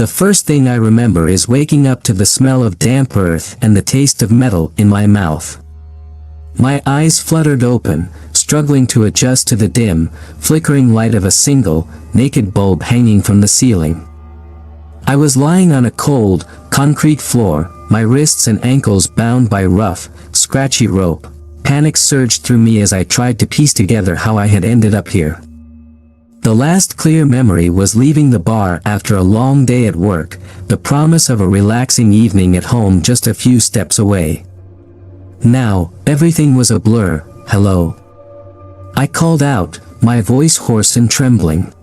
The first thing I remember is waking up to the smell of damp earth and the taste of metal in my mouth. My eyes fluttered open, struggling to adjust to the dim, flickering light of a single, naked bulb hanging from the ceiling. I was lying on a cold, concrete floor, my wrists and ankles bound by rough, scratchy rope. Panic surged through me as I tried to piece together how I had ended up here. The last clear memory was leaving the bar after a long day at work, the promise of a relaxing evening at home just a few steps away. Now, everything was a blur. Hello? I called out, my voice hoarse and trembling.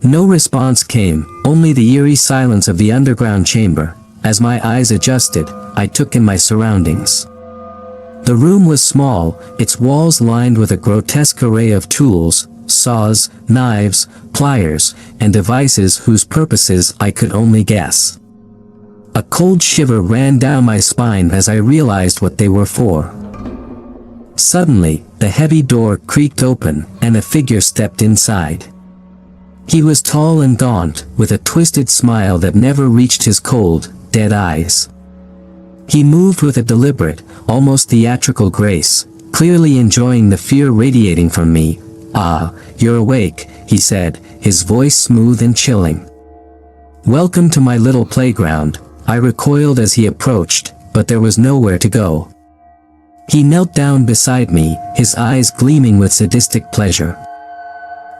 No response came, only the eerie silence of the underground chamber. As my eyes adjusted, I took in my surroundings. The room was small, its walls lined with a grotesque array of tools, saws, knives, pliers, and devices whose purposes I could only guess. A cold shiver ran down my spine as I realized what they were for. Suddenly, the heavy door creaked open, and a figure stepped inside. He was tall and gaunt, with a twisted smile that never reached his cold, dead eyes. He moved with a deliberate, almost theatrical grace, clearly enjoying the fear radiating from me. "Ah, you're awake," he said, his voice smooth and chilling. "Welcome to my little playground." I recoiled as he approached, but there was nowhere to go. He knelt down beside me, his eyes gleaming with sadistic pleasure.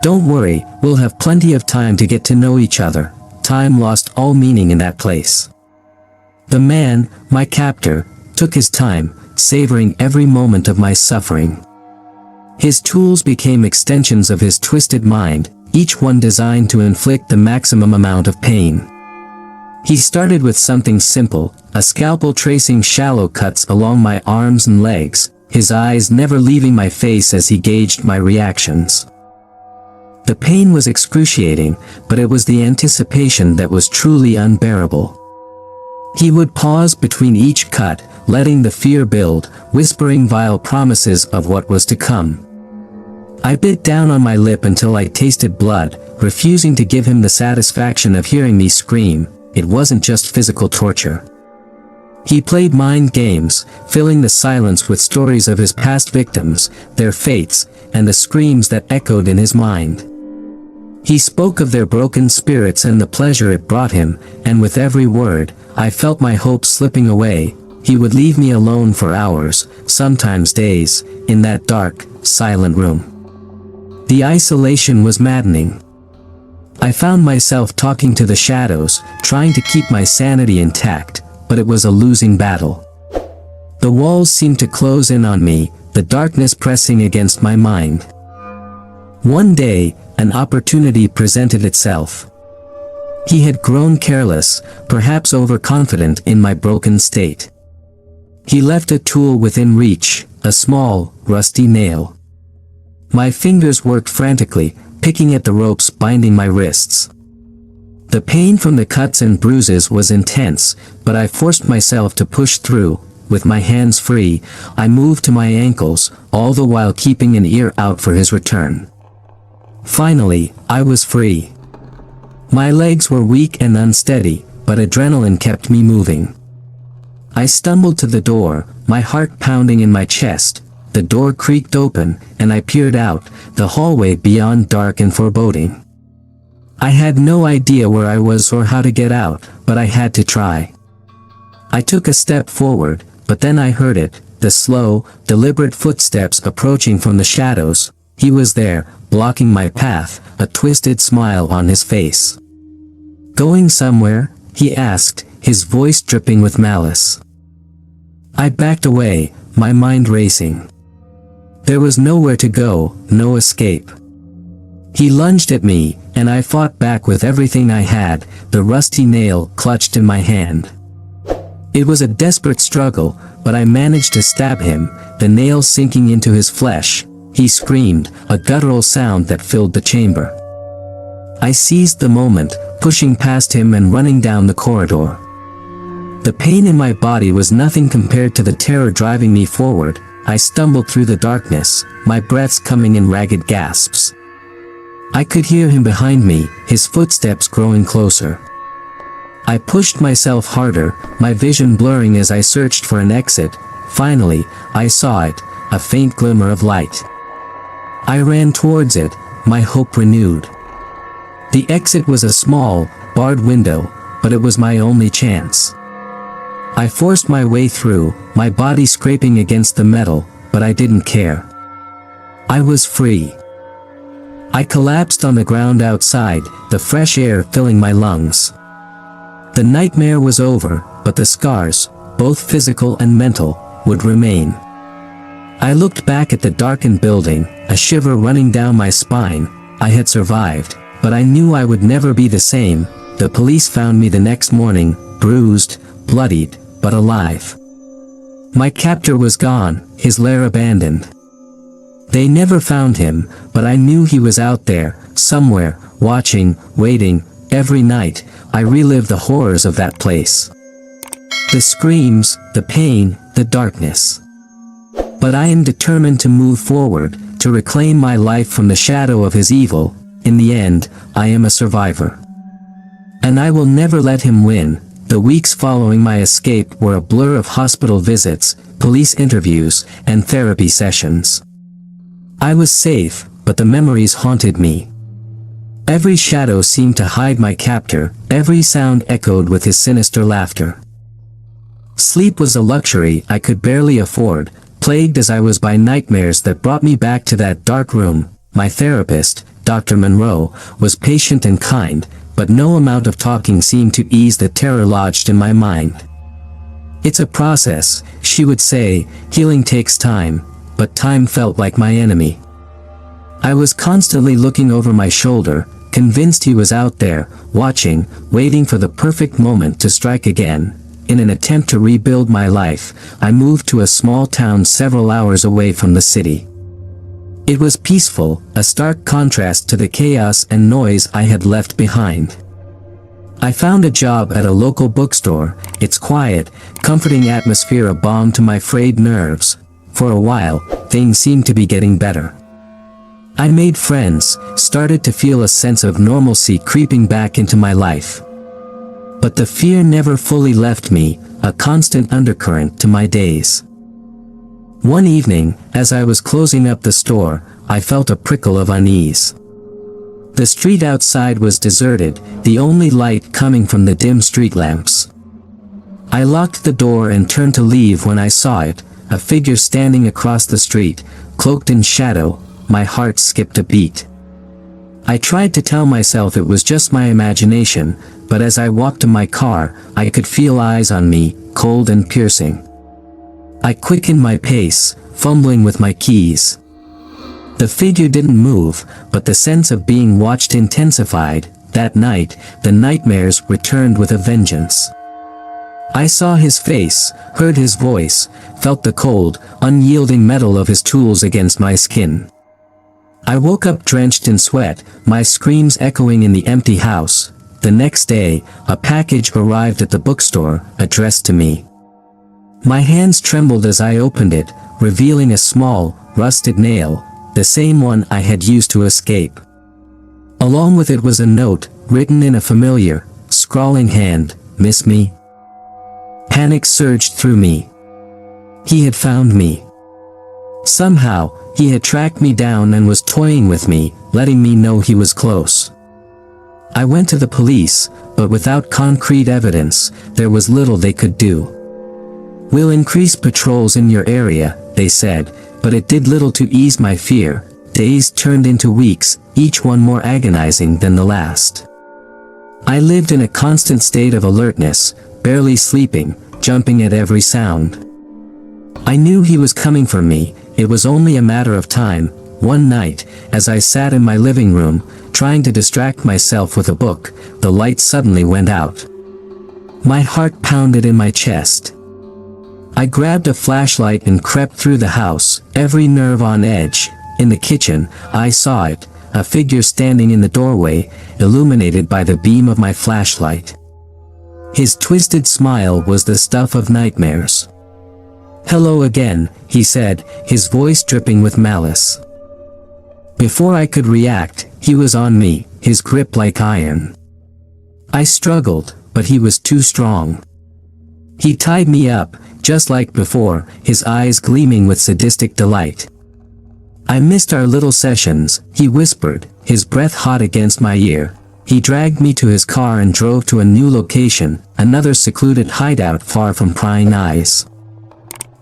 "Don't worry, we'll have plenty of time to get to know each other." Time lost all meaning in that place. The man, my captor, took his time, savoring every moment of my suffering. His tools became extensions of his twisted mind, each one designed to inflict the maximum amount of pain. He started with something simple, a scalpel tracing shallow cuts along my arms and legs, his eyes never leaving my face as he gauged my reactions. The pain was excruciating, but it was the anticipation that was truly unbearable. He would pause between each cut, letting the fear build, whispering vile promises of what was to come. I bit down on my lip until I tasted blood, refusing to give him the satisfaction of hearing me scream. It wasn't just physical torture. He played mind games, filling the silence with stories of his past victims, their fates, and the screams that echoed in his mind. He spoke of their broken spirits and the pleasure it brought him, and with every word, I felt my hopes slipping away. He would leave me alone for hours, sometimes days, in that dark, silent room. The isolation was maddening. I found myself talking to the shadows, trying to keep my sanity intact, but it was a losing battle. The walls seemed to close in on me, the darkness pressing against my mind. One day, an opportunity presented itself. He had grown careless, perhaps overconfident in my broken state. He left a tool within reach, a small, rusty nail. My fingers worked frantically, picking at the ropes binding my wrists. The pain from the cuts and bruises was intense, but I forced myself to push through. With my hands free, I moved to my ankles, all the while keeping an ear out for his return. Finally, I was free. My legs were weak and unsteady, but adrenaline kept me moving. I stumbled to the door, my heart pounding in my chest. The door creaked open, and I peered out, the hallway beyond dark and foreboding. I had no idea where I was or how to get out, but I had to try. I took a step forward, but then I heard it, the slow, deliberate footsteps approaching from the shadows. He was there, blocking my path, a twisted smile on his face. "Going somewhere?" he asked, his voice dripping with malice. I backed away, my mind racing. There was nowhere to go, no escape. He lunged at me, and I fought back with everything I had, the rusty nail clutched in my hand. It was a desperate struggle, but I managed to stab him, the nail sinking into his flesh. He screamed, a guttural sound that filled the chamber. I seized the moment, pushing past him and running down the corridor. The pain in my body was nothing compared to the terror driving me forward. I stumbled through the darkness, my breaths coming in ragged gasps. I could hear him behind me, his footsteps growing closer. I pushed myself harder, my vision blurring as I searched for an exit. Finally, I saw it, a faint glimmer of light. I ran towards it, my hope renewed. The exit was a small, barred window, but it was my only chance. I forced my way through, my body scraping against the metal, but I didn't care. I was free. I collapsed on the ground outside, the fresh air filling my lungs. The nightmare was over, but the scars, both physical and mental, would remain. I looked back at the darkened building, a shiver running down my spine. I had survived, but I knew I would never be the same. The police found me the next morning, bruised, bloodied, but alive. My captor was gone, his lair abandoned. They never found him, but I knew he was out there, somewhere, watching, waiting. Every night, I relived the horrors of that place. The screams, the pain, the darkness. But I am determined to move forward, to reclaim my life from the shadow of his evil. In the end, I am a survivor. And I will never let him win. The weeks following my escape were a blur of hospital visits, police interviews, and therapy sessions. I was safe, but the memories haunted me. Every shadow seemed to hide my captor, every sound echoed with his sinister laughter. Sleep was a luxury I could barely afford, plagued as I was by nightmares that brought me back to that dark room. My therapist, Dr. Monroe, was patient and kind, but no amount of talking seemed to ease the terror lodged in my mind. It's a process, she would say, healing takes time, but time felt like my enemy. I was constantly looking over my shoulder, convinced he was out there, watching, waiting for the perfect moment to strike again. In an attempt to rebuild my life, I moved to a small town several hours away from the city. It was peaceful, a stark contrast to the chaos and noise I had left behind. I found a job at a local bookstore, its quiet, comforting atmosphere a balm to my frayed nerves. For a while, things seemed to be getting better. I made friends, started to feel a sense of normalcy creeping back into my life. But the fear never fully left me, a constant undercurrent to my days. One evening, as I was closing up the store, I felt a prickle of unease. The street outside was deserted, the only light coming from the dim street lamps. I locked the door and turned to leave when I saw it, a figure standing across the street, cloaked in shadow. My heart skipped a beat. I tried to tell myself it was just my imagination, but as I walked to my car, I could feel eyes on me, cold and piercing. I quickened my pace, fumbling with my keys. The figure didn't move, but the sense of being watched intensified. That night, the nightmares returned with a vengeance. I saw his face, heard his voice, felt the cold, unyielding metal of his tools against my skin. I woke up drenched in sweat, my screams echoing in the empty house. The next day, a package arrived at the bookstore, addressed to me. My hands trembled as I opened it, revealing a small, rusted nail, the same one I had used to escape. Along with it was a note, written in a familiar, scrawling hand, "Miss me?" Panic surged through me. He had found me. Somehow, he had tracked me down and was toying with me, letting me know he was close. I went to the police, but without concrete evidence, there was little they could do. "We'll increase patrols in your area," they said, but it did little to ease my fear. Days turned into weeks, each one more agonizing than the last. I lived in a constant state of alertness, barely sleeping, jumping at every sound. I knew he was coming for me. It was only a matter of time. One night, as I sat in my living room, trying to distract myself with a book, the light suddenly went out. My heart pounded in my chest. I grabbed a flashlight and crept through the house, every nerve on edge. In the kitchen, I saw it, a figure standing in the doorway, illuminated by the beam of my flashlight. His twisted smile was the stuff of nightmares. "Hello again," he said, his voice dripping with malice. Before I could react, he was on me, his grip like iron. I struggled, but he was too strong. He tied me up, just like before, his eyes gleaming with sadistic delight. I missed our little sessions, he whispered, his breath hot against my ear. He dragged me to his car and drove to a new location, another secluded hideout far from prying eyes.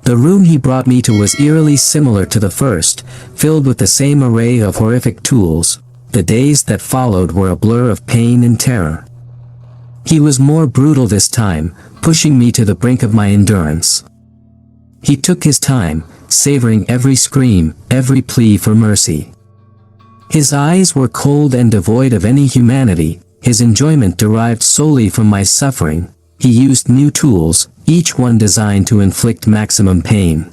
The room he brought me to was eerily similar to the first, filled with the same array of horrific tools. The days that followed were a blur of pain and terror. He was more brutal this time, pushing me to the brink of my endurance. He took his time, savoring every scream, every plea for mercy. His eyes were cold and devoid of any humanity, his enjoyment derived solely from my suffering. He used new tools, each one designed to inflict maximum pain.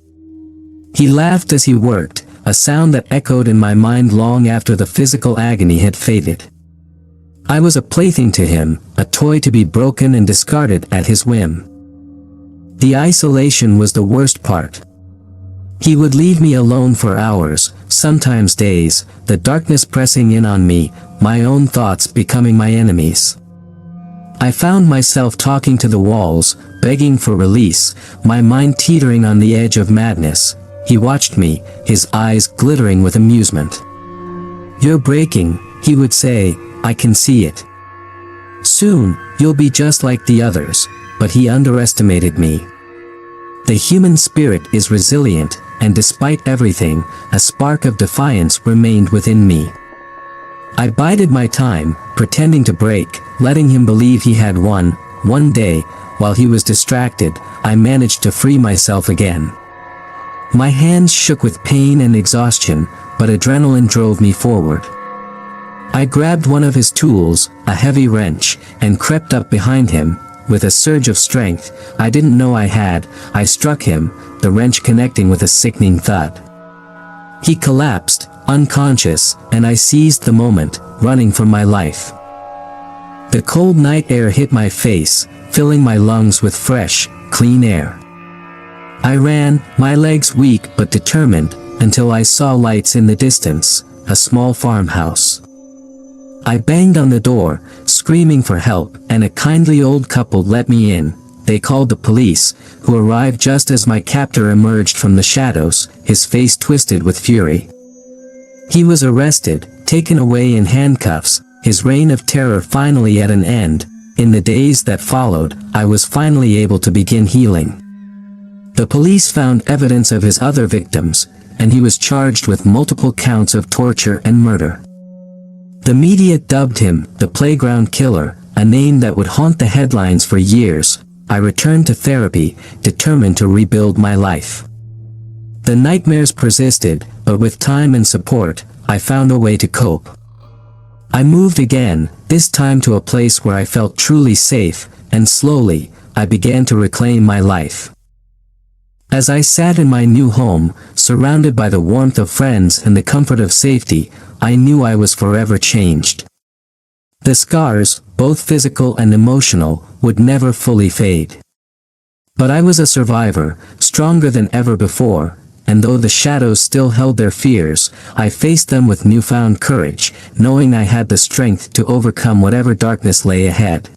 He laughed as he worked, a sound that echoed in my mind long after the physical agony had faded. I was a plaything to him, a toy to be broken and discarded at his whim. The isolation was the worst part. He would leave me alone for hours, sometimes days, the darkness pressing in on me, my own thoughts becoming my enemies. I found myself talking to the walls, begging for release, my mind teetering on the edge of madness. He watched me, his eyes glittering with amusement. "You're breaking," he would say, "I can see it. Soon, you'll be just like the others," but he underestimated me. The human spirit is resilient, and despite everything, a spark of defiance remained within me. I bided my time, pretending to break, letting him believe he had won. One day, while he was distracted, I managed to free myself again. My hands shook with pain and exhaustion, but adrenaline drove me forward. I grabbed one of his tools, a heavy wrench, and crept up behind him. With a surge of strength I didn't know I had, I struck him, the wrench connecting with a sickening thud. He collapsed, unconscious, and I seized the moment, running for my life. The cold night air hit my face, filling my lungs with fresh, clean air. I ran, my legs weak but determined, until I saw lights in the distance, a small farmhouse. I banged on the door, screaming for help, and a kindly old couple let me in. They called the police, who arrived just as my captor emerged from the shadows, his face twisted with fury. He was arrested, taken away in handcuffs, his reign of terror finally at an end. In the days that followed, I was finally able to begin healing. The police found evidence of his other victims, and he was charged with multiple counts of torture and murder. The media dubbed him the Playground Killer, a name that would haunt the headlines for years. I returned to therapy, determined to rebuild my life. The nightmares persisted, but with time and support, I found a way to cope. I moved again, this time to a place where I felt truly safe, and slowly, I began to reclaim my life. As I sat in my new home, surrounded by the warmth of friends and the comfort of safety, I knew I was forever changed. The scars, both physical and emotional, would never fully fade. But I was a survivor, stronger than ever before, and though the shadows still held their fears, I faced them with newfound courage, knowing I had the strength to overcome whatever darkness lay ahead.